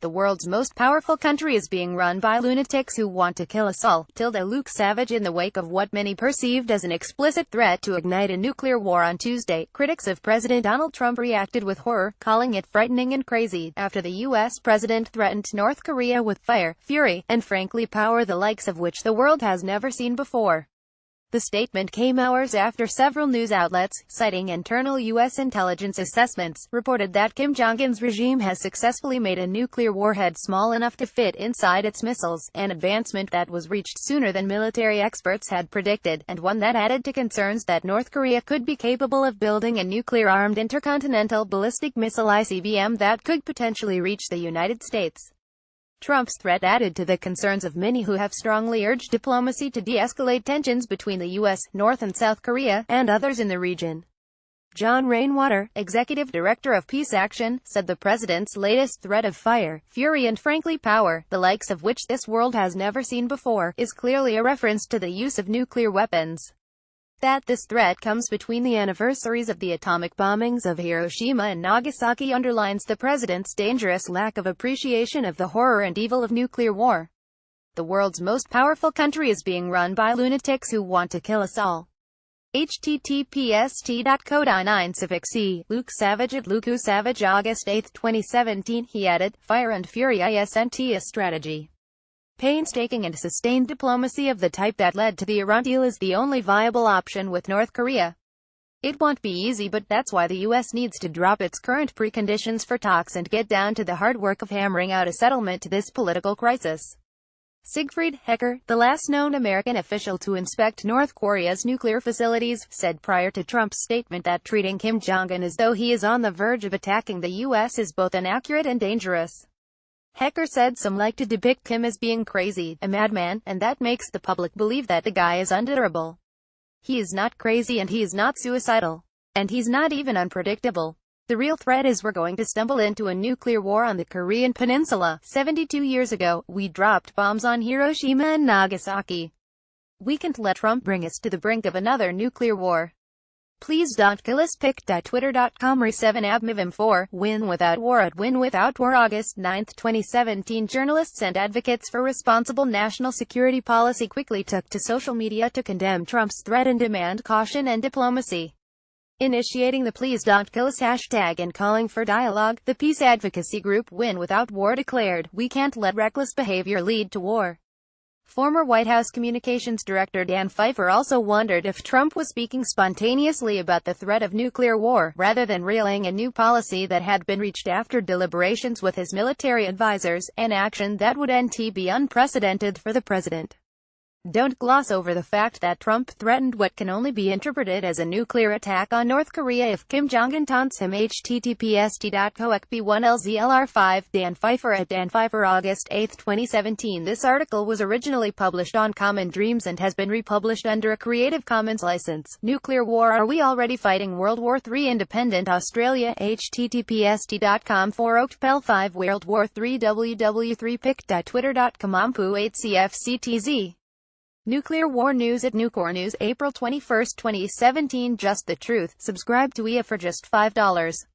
The world's most powerful country is being run by lunatics who want to kill us all, Luke Savage. In the wake of what many perceived as an explicit threat to ignite a nuclear war on Tuesday, critics of President Donald Trump reacted with horror, calling it frightening and crazy, after the U.S. president threatened North Korea with fire, fury, and frankly power the likes of which the world has never seen before. The statement came hours after several news outlets, citing internal U.S. intelligence assessments, reported that Kim Jong-un's regime has successfully made a nuclear warhead small enough to fit inside its missiles, an advancement that was reached sooner than military experts had predicted, and one that added to concerns that North Korea could be capable of building a nuclear-armed intercontinental ballistic missile ICBM that could potentially reach the United States. Trump's threat added to the concerns of many who have strongly urged diplomacy to de-escalate tensions between the U.S., North and South Korea, and others in the region. John Rainwater, executive director of Peace Action, said the president's latest threat of fire, fury and frankly power, the likes of which this world has never seen before, is clearly a reference to the use of nuclear weapons. That this threat comes between the anniversaries of the atomic bombings of Hiroshima and Nagasaki underlines the president's dangerous lack of appreciation of the horror and evil of nuclear war. The world's most powerful country is being run by lunatics who want to kill us all. https://t.co.9/civic Luke Savage at Luke Savage, August 8, 2017. He added, "Fire and fury isn't a strategy. Painstaking and sustained diplomacy of the type that led to the Iran deal is the only viable option with North Korea. It won't be easy, but that's why the U.S. needs to drop its current preconditions for talks and get down to the hard work of hammering out a settlement to this political crisis." Siegfried Hecker, the last known American official to inspect North Korea's nuclear facilities, said prior to Trump's statement that treating Kim Jong-un as though he is on the verge of attacking the U.S. is both inaccurate and dangerous. Hecker said some like to depict Kim as being crazy, a madman, and that makes the public believe that the guy is undurable. He is not crazy and he is not suicidal. And he's not even unpredictable. The real threat is we're going to stumble into a nuclear war on the Korean Peninsula. 72 years ago, we dropped bombs on Hiroshima and Nagasaki. We can't let Trump bring us to the brink of another nuclear war. Please don't kill us. Pic.twitter.com Re7abmivim4, Win Without War at Win Without War, August 9, 2017. Journalists and advocates for responsible national security policy quickly took to social media to condemn Trump's threat and demand caution and diplomacy. Initiating the Please Don't Kill Us hashtag and calling for dialogue, the peace advocacy group Win Without War declared, "We can't let reckless behavior lead to war." Former White House Communications Director Dan Pfeiffer also wondered if Trump was speaking spontaneously about the threat of nuclear war, rather than relaying a new policy that had been reached after deliberations with his military advisors, an action that would be unprecedented for the president. Don't gloss over the fact that Trump threatened what can only be interpreted as a nuclear attack on North Korea if Kim Jong-un taunts him. https://t.coecp1lzlr5 Dan Pfeiffer at Dan Pfeiffer, August 8, 2017. This article was originally published on Common Dreams and has been republished under a Creative Commons license. Nuclear war: are we already fighting World War III? Independent Australia. https://t.com/4oktpel5 World War III WW3 Pic.twitter.com Ampu8CFCTZ. Nuclear war news at Nucor News, April 21, 2017. Just the truth. Subscribe to EA for just $5.